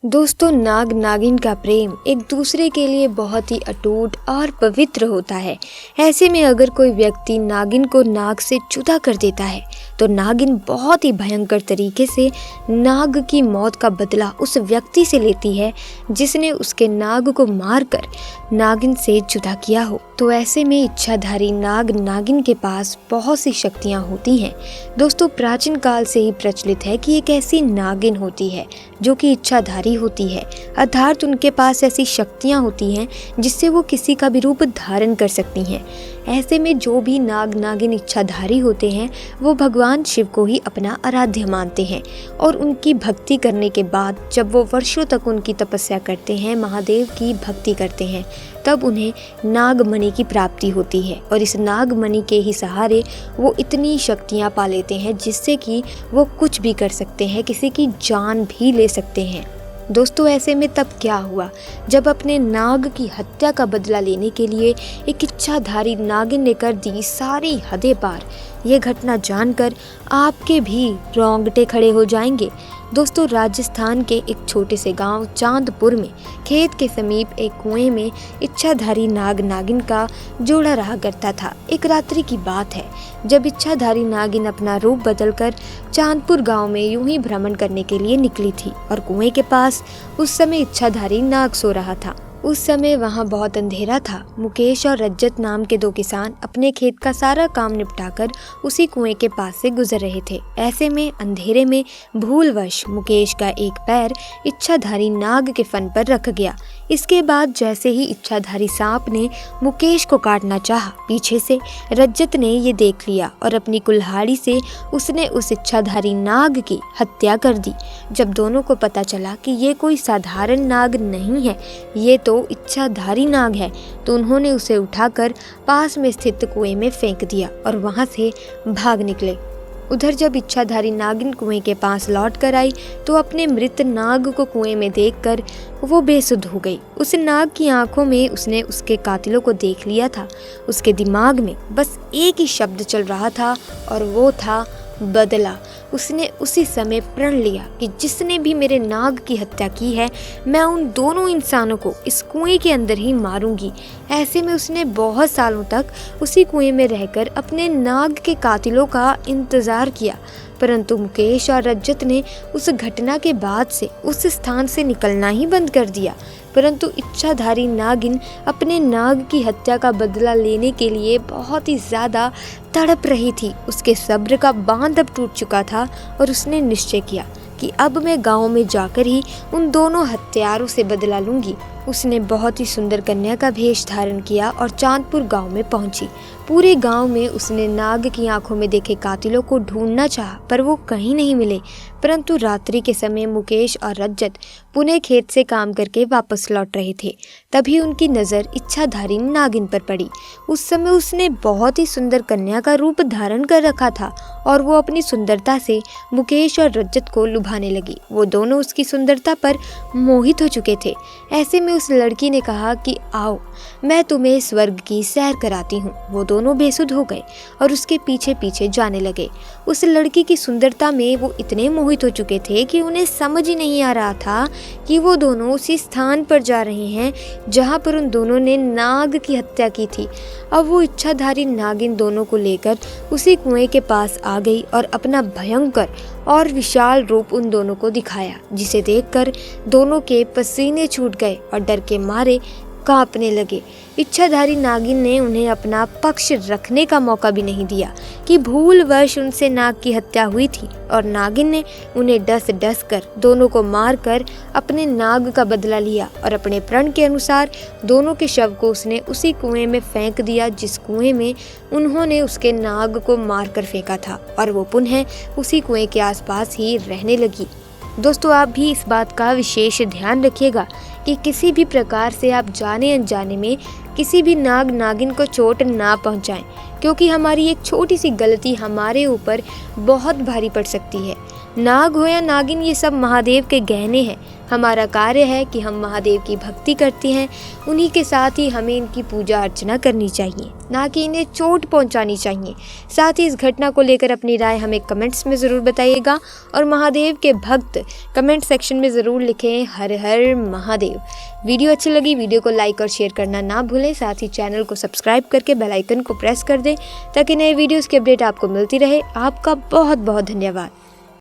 दोस्तों, नाग नागिन का प्रेम एक दूसरे के लिए बहुत ही अटूट और पवित्र होता है। ऐसे में अगर कोई व्यक्ति नागिन को नाग से जुदा कर देता है तो नागिन बहुत ही भयंकर तरीके से नाग की मौत का बदला उस व्यक्ति से लेती है जिसने उसके नाग को मारकर नागिन से जुदा किया हो। तो ऐसे में इच्छाधारी नाग नागिन के पास बहुत सी शक्तियाँ होती हैं। दोस्तों, प्राचीन काल से ही प्रचलित है कि एक ऐसी नागिन होती है जो कि इच्छाधारी होती है, अर्थात उनके पास ऐसी शक्तियाँ होती हैं जिससे वो किसी का भी रूप धारण कर सकती हैं। ऐसे में जो भी नाग नागिन इच्छाधारी होते हैं वो भगवान शिव को ही अपना आराध्य मानते हैं और उनकी भक्ति करने के बाद जब वो वर्षों तक उनकी तपस्या करते हैं, महादेव की भक्ति करते हैं, तब उन्हें नागमणि की प्राप्ति होती है और इस नागमणि के ही सहारे वो इतनी शक्तियाँ पा लेते हैं जिससे कि वो कुछ भी कर सकते हैं, किसी की जान भी ले सकते हैं। दोस्तों, ऐसे में तब क्या हुआ जब अपने नाग की हत्या का बदला लेने के लिए एक इच्छाधारी नागिन ने कर दी सारी हदें पार। ये घटना जानकर आपके भी रोंगटे खड़े हो जाएंगे। दोस्तों, राजस्थान के एक छोटे से गांव चांदपुर में खेत के समीप एक कुएं में इच्छाधारी नाग नागिन का जोड़ा रहा करता था। एक रात्रि की बात है जब इच्छाधारी नागिन अपना रूप बदलकर चांदपुर गांव में यूं ही भ्रमण करने के लिए निकली थी और कुएं के पास उस समय इच्छाधारी नाग सो रहा था। उस समय वहाँ बहुत अंधेरा था। मुकेश और रज्जत नाम के दो किसान अपने खेत का सारा काम निपटाकर उसी कुएं के पास से गुजर रहे थे। ऐसे में अंधेरे में भूलवश मुकेश का एक पैर इच्छाधारी नाग के फन पर रख गया। इसके बाद जैसे ही इच्छाधारी सांप ने मुकेश को काटना चाहा, पीछे से रज्जत ने ये देख लिया और अपनी कुल्हाड़ी से उसने उस इच्छाधारी नाग की हत्या कर दी। जब दोनों को पता चला कि ये कोई साधारण नाग नहीं है, ये तो इच्छाधारी नाग है, तो उन्होंने उसे उठाकर पास में स्थित कुएं में फेंक दिया और वहां से भाग निकले। उधर जब इच्छाधारी नागिन कुएं के पास लौट कर आई तो अपने मृत नाग को कुएं में देखकर वो बेसुध हो गई। उस नाग की आंखों में उसने उसके कातिलों को देख लिया था। उसके दिमाग में बस एक ही शब्द चल रहा था और वो था बदला। उसने उसी समय प्रण लिया कि जिसने भी मेरे नाग की हत्या की है, मैं उन दोनों इंसानों को इस कुएं के अंदर ही मारूंगी। ऐसे में उसने बहुत सालों तक उसी कुएं में रहकर अपने नाग के कातिलों का इंतजार किया, परंतु मुकेश और रज्जत ने उस घटना के बाद से उस स्थान से निकलना ही बंद कर दिया। परंतु इच्छाधारी नागिन अपने नाग की हत्या का बदला लेने के लिए बहुत ही ज़्यादा तड़प रही थी। उसके सब्र का बांध अब टूट चुका था और उसने निश्चय किया कि अब मैं गांव में जाकर ही उन दोनों हत्यारों से बदला लूंगी। उसने बहुत ही सुंदर कन्या का भेष धारण किया और चांदपुर गांव में पहुंची। पूरे गांव में उसने नाग की आंखों में देखे कातिलों को ढूंढना चाहा, पर वो कहीं नहीं मिले। परंतु रात्रि के समय मुकेश और रज्जत पुणे खेत से काम करके वापस लौट रहे थे। तभी उनकी नज़र इच्छाधारी नागिन पर पड़ी। उस समय उसने बहुत ही सुंदर कन्या का रूप धारण कर रखा था और वो अपनी सुंदरता से मुकेश और रज्जत को लुभाने लगी। वो दोनों उसकी सुंदरता पर मोहित हो चुके थे। ऐसे में उस लड़की ने कहा कि आओ, मैं तुम्हें स्वर्ग की सैर कराती हूँ। वो दोनों बेसुध हो गए और उसके पीछे पीछे जाने लगे। उस लड़की की सुंदरता में वो इतने मोहित हो चुके थे कि उन्हें समझ ही नहीं आ रहा था कि वो दोनों उसी स्थान पर जा रहे हैं जहाँ पर उन दोनों ने नाग की हत्या की थी। अब वो इच्छाधारी नागिन दोनों को लेकर उसी कुएं के पास आ गई और अपना भयंकर और विशाल रूप उन दोनों को दिखाया, जिसे देखकर दोनों के पसीने छूट गए और डर के मारे कांपने लगे। इच्छाधारी नागिन ने उन्हें अपना पक्ष रखने का मौका भी नहीं दिया कि भूलवश उनसे नाग की हत्या हुई थी और नागिन ने उन्हें डस डस कर दोनों को मारकर अपने नाग का बदला लिया और अपने प्रण के अनुसार दोनों के शव को उसने उसी कुएं में फेंक दिया जिस कुएं में उन्होंने उसके नाग को मारकर फेंका था, और वो पुनः उसी कुएं के आसपास ही रहने लगी। दोस्तों, आप भी इस बात का विशेष ध्यान रखिएगा कि किसी भी प्रकार से आप जाने अनजाने में किसी भी नाग नागिन को चोट ना पहुंचाएं, क्योंकि हमारी एक छोटी सी गलती हमारे ऊपर बहुत भारी पड़ सकती है। नाग हो या नागिन, ये सब महादेव के गहने हैं। हमारा कार्य है कि हम महादेव की भक्ति करते हैं, उन्हीं के साथ ही हमें इनकी पूजा अर्चना करनी चाहिए, ना कि इन्हें चोट पहुंचानी चाहिए। साथ ही इस घटना को लेकर अपनी राय हमें कमेंट्स में ज़रूर बताइएगा और महादेव के भक्त कमेंट सेक्शन में ज़रूर लिखें हर हर महादेव। वीडियो अच्छी लगी, वीडियो को लाइक और शेयर करना ना भूलें। साथ ही चैनल को सब्सक्राइब करके बेल आइकन को प्रेस कर दें ताकि नए वीडियोज़ की अपडेट आपको मिलती रहे। आपका बहुत बहुत धन्यवाद।